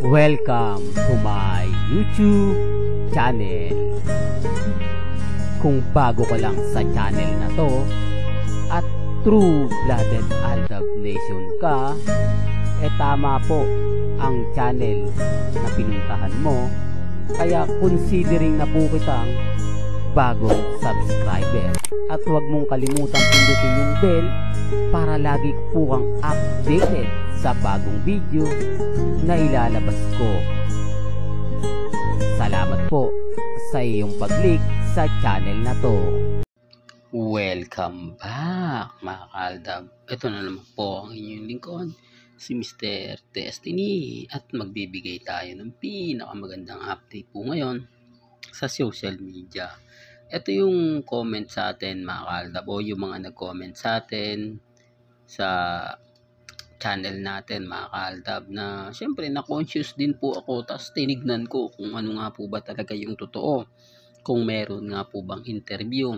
Welcome to my YouTube channel. Kung bago ka lang sa channel na to at true-blooded Aldab Nation ka, tama po ang channel na pinuntahan mo. Kaya considering na po kitang bagong subscriber. At huwag mong kalimutan pindutin yung bell para lagi po kang updated sa bagong video na ilalabas ko. Salamat po sa iyong pag-click sa channel na to. Welcome back mga kaaldab. Ito na naman po ang inyong lingkod, si Mr. Destiny, at magbibigay tayo ng pinakamagandang update po ngayon sa social media. Ito yung comment sa atin mga kaaldab, o yung mga nag-comment sa atin sa channel natin mga kaaldab, na syempre na-conscious din po ako, tapos tinignan ko kung ano nga po ba talaga yung totoo, kung meron nga po bang interview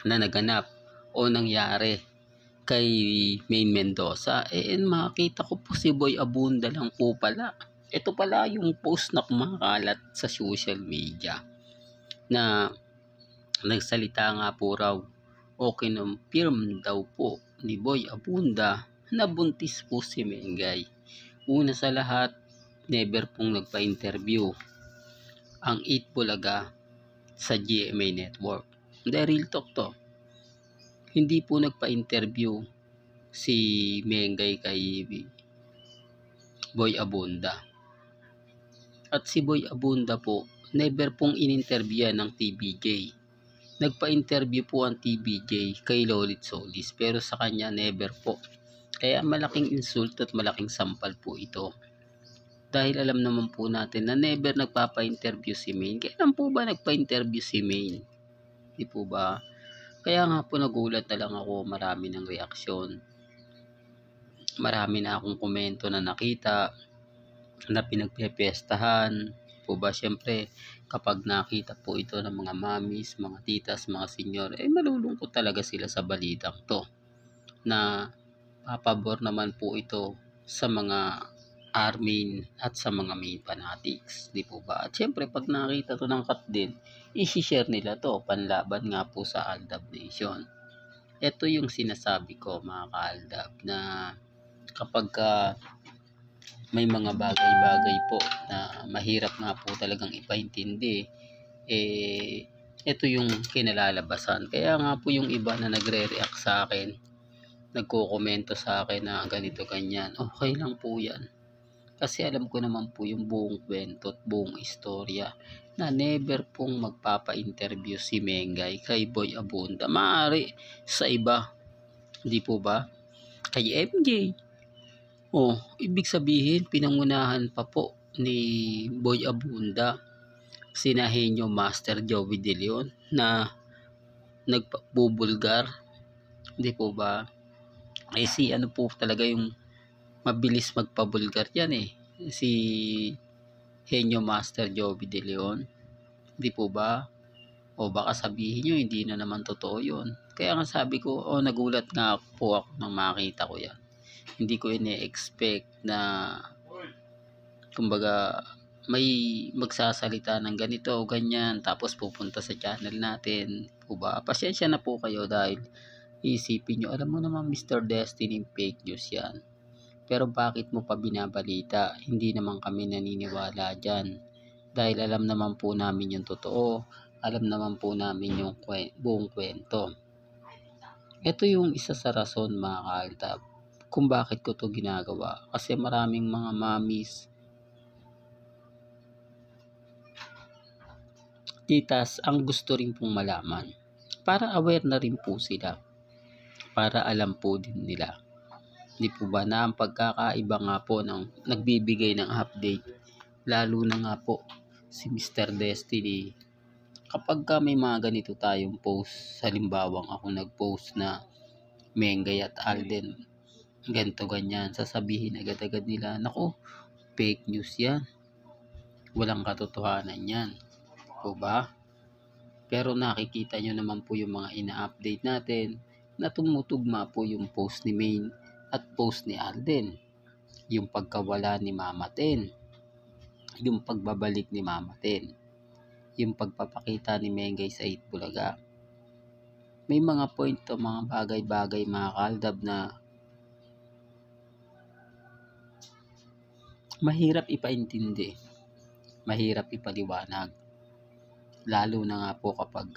na naganap o nangyari kay Maine Mendoza. Makita ko po si Boy Abunda lang po pala. Ito pala yung post na kumakalat sa social media na nagsalita nga po raw o kinumpirm daw po ni Boy Abunda na buntis po si Mengay. Una sa lahat, never pong nagpa-interview ang Eat Bulaga sa GMA Network. The real talk to. Hindi po nagpa-interview si Mengay kay Boy Abunda. At si Boy Abunda po, never pong in-interviewan ng TVJ. Nagpa-interview po ang TVJ kay Lolit Solis, pero sa kanya never po. Kaya malaking insult at malaking sampal po ito. Dahil alam naman po natin na never nagpapa-interview si Maine. Kailan po ba nagpa-interview si Maine? Di po ba? Kaya nga po nagulat na lang ako, marami ng reaksyon. Marami na akong komento na nakita na pinagpepestahan. Po ba, syempre kapag nakita po ito ng mga mamis, mga titas, mga senyor, malulungkot talaga sila sa balitang to, na papabor naman po ito sa mga Armin at sa mga main fanatics, di po ba? At syempre pag nakita to ng cut din, i-share nila to, panlaban nga po sa Aldab Nation. Ito yung sinasabi ko mga kaaldab, na kapag may mga bagay-bagay po na mahirap nga po talagang ipaintindi, ito yung kinalalabasan. Kaya nga po yung iba na nagre-react sa akin, nagko-komento sa akin na ganito ganyan, okay lang po yan. Kasi alam ko naman po yung buong kwento at buong istorya na never pong magpapa-interview si Mengay kay Boy Abunda. Maaari sa iba, hindi po ba? Kay MJ. Ibig sabihin, pinangunahan pa po ni Boy Abunda sina Henyo Master Joey De Leon na nagpabubulgar, di po ba? Si ano po talaga yung mabilis magpabulgar yan si Henyo Master Joey De Leon, di po ba? O baka sabihin nyo hindi na naman totoo yun. Kaya nga sabi ko, nagulat nga po ako nang makita ko yan. Hindi ko ine-expect na kumbaga may magsasalita ng ganito o ganyan tapos pupunta sa channel natin po ba. Pasensya na po kayo dahil isipin nyo, alam mo naman Mr. Destiny, fake news yan, pero bakit mo pa binabalita? Hindi naman kami naniniwala dyan dahil alam naman po namin yung totoo, alam naman po namin yung buong kwento. Ito yung isa sa rason mga kaaldab kung bakit ko to ginagawa, kasi maraming mga mamis, titas ang gusto rin pong malaman para aware na rin po sila, para alam po din nila, di po ba, na ang pagkakaiba nga po ng nagbibigay ng update, lalo na nga po si Mr. Destiny, kapag may mga ganito tayong post, halimbawang ako nag-post na Mengay at Alden ganito ganyan, sasabihin agad-agad nila, naku, fake news yan, walang katotohanan yan po ba? Pero nakikita nyo naman po yung mga ina-update natin na tumutugma po yung post ni Maine at post ni Alden. yung pagkawala ni Mama Ten, yung pagbabalik ni Mama Ten, yung pagpapakita ni Mengay sa Itbulaga. May mga point to, mga bagay-bagay mga kaaldab na mahirap ipaintindi, mahirap ipaliwanag. Lalo na nga po kapag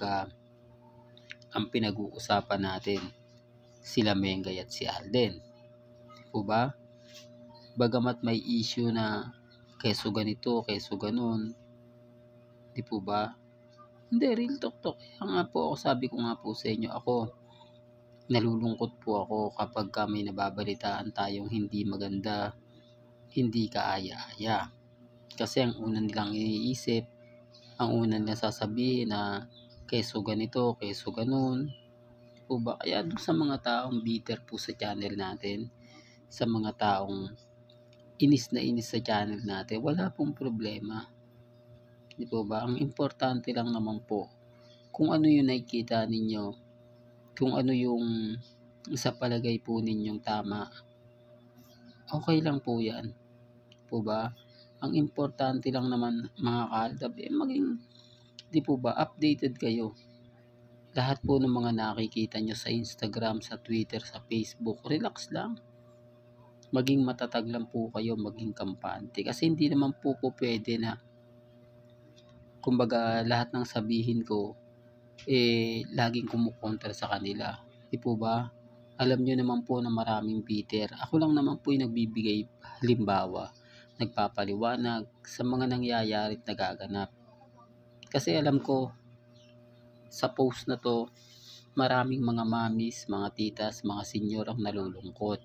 ang pinag-uusapan natin sila Mengay at si Alden. Po ba? Bagamat may issue na keso ganito, keso ganon, di po ba? Hindi, real talk. Kaya nga po ako, sabi ko nga po sa inyo, ako nalulungkot po ako kapag may nababalitaan tayong hindi maganda, hindi kaaya-aya. Kasi ang una nilang iniisip, ang una nilang sasabihin na keso ganito, keso ganon, po ba? Kaya doon sa mga taong bitter po sa channel natin, sa mga taong inis na inis sa channel natin, wala pong problema. Di po ba? Ang importante lang naman po, kung ano yung nakikita ninyo, kung ano yung sa palagay po ninyong tama, okay lang po yan. Po ba? Ang importante lang naman mga kaaldab, maging, di po ba, updated kayo. Lahat po ng mga nakikita nyo sa Instagram, sa Twitter, sa Facebook, relax lang. Maging matatag lang po kayo, maging kampante. Kasi hindi naman po pwede na, kumbaga, lahat ng sabihin ko, laging kumukontra sa kanila. Di po ba? Alam nyo naman po na maraming bitter. Ako lang naman po yung nagbibigay halimbawa, nagpapaliwanag sa mga nangyayari at nagaganap. Kasi alam ko, sa post na to, maraming mga mamis, mga titas, mga senyor ang nalulungkot.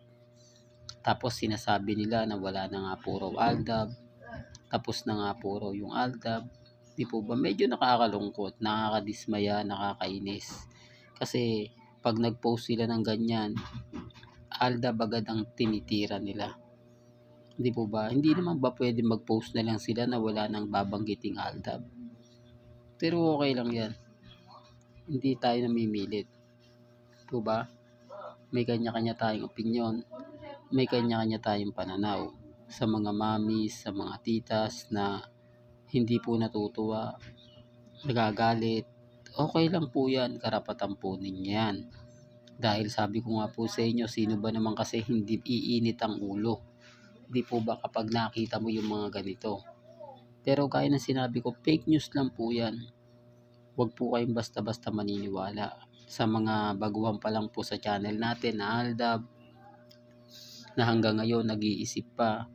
Tapos sinasabi nila na wala na nga po raw Aldab, tapos na nga po raw yung Aldab. Di po ba? Medyo nakakalungkot, nakakadismaya, nakakainis. Kasi pag nag-post sila ng ganyan, Aldab agad ang tinitira nila. Di po ba? Hindi naman ba pwede mag-post na lang sila na wala nang babanggiting Aldab? Pero okay lang yan. Hindi tayo namimilit. Po ba? May kanya-kanya tayong opinyon. May kanya-kanya tayong pananaw. Sa mga mamis, sa mga titas na hindi po natutuwa, nagagalit, okay lang po yan. Karapatan po ninyo yan. Dahil sabi ko nga po sa inyo, sino ba naman kasi hindi iinit ang ulo? Di po ba kapag nakita mo yung mga ganito? Pero kaya na sinabi ko, fake news lang po yan. Huwag po kayong basta-basta maniniwala. Sa mga baguhan pa lang po sa channel natin na Aldab, na hanggang ngayon nag-iisip pa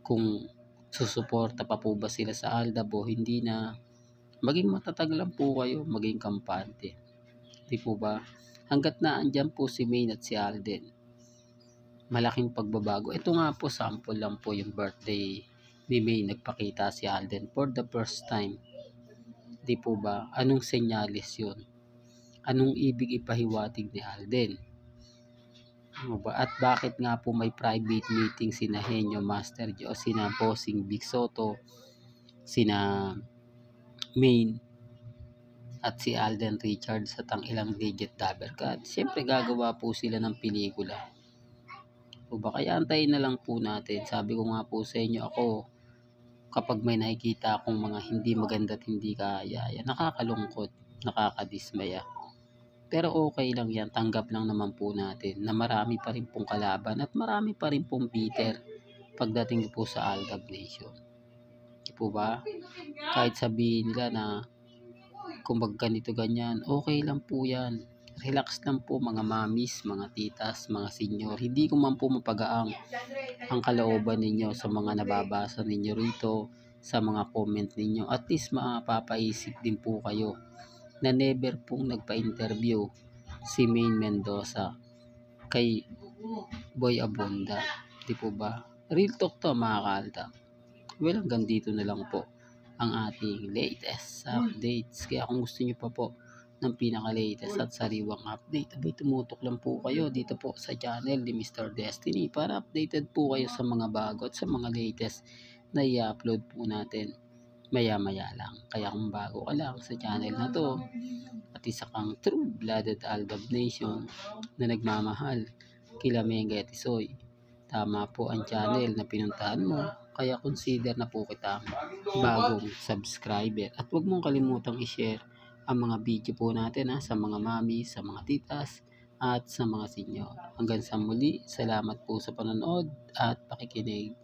kung susuporta pa po ba sila sa Aldab o hindi na, maging matatag lang po kayo, maging kampante. Di po ba? Hanggat na andyan po si Maine at si Alden, malaking pagbabago. Ito nga po, sample lang po yung birthday ni May, nagpakita si Alden for the first time. Di po ba? Anong senyales yun? Anong ibig ipahiwatig ni Alden? At bakit nga po may private meeting sina Henyo Master Joe, sina Bossing Big Soto, sina Maine at si Alden Richards at ang ilang digit Dabercat? Siyempre gagawa po sila ng pelikula. O ba, kaya antayin na lang po natin. Sabi ko nga po sa inyo, ako kapag may nakikita akong mga hindi maganda at hindi kaya, nakakalungkot, nakakadismaya. Pero okay lang yan, tanggap lang naman po natin na marami pa rin pong kalaban at marami pa rin pong bitter pagdating po sa Aldab Nation. Di po ba? Kahit sabihin nila na kung ganito ganyan, okay lang po yan. Relax lang po mga mamis, mga titas, mga senyor. Hindi ko man po mapagaang ang kalooban ninyo sa mga nababasa ninyo rito, sa mga comment ninyo. At least mapapaisip din po kayo na never pong nagpa-interview si Maine Mendoza kay Boy Abunda. Di po ba? Real talk to mga kaalda. Well, hanggang dito na lang po ang ating latest updates. Kaya kung gusto nyo pa po ng pinaka-latest at sariwang update, abay tumutok lang po kayo dito po sa channel ni Mr. Destiny para updated po kayo sa mga bago at sa mga latest na i-upload po natin maya-maya lang. Kaya kung bago ka lang sa channel na to at isa kang true-blooded Aldab Nation na nagmamahal kila Mengay at Isoy, tama po ang channel na pinuntahan mo, kaya consider na po kitang bagong subscriber. At huwag mong kalimutang i-share ang mga video po natin sa mga mami, sa mga titas, at sa mga senior. Hanggang sa muli, salamat po sa panonood at pakikinig.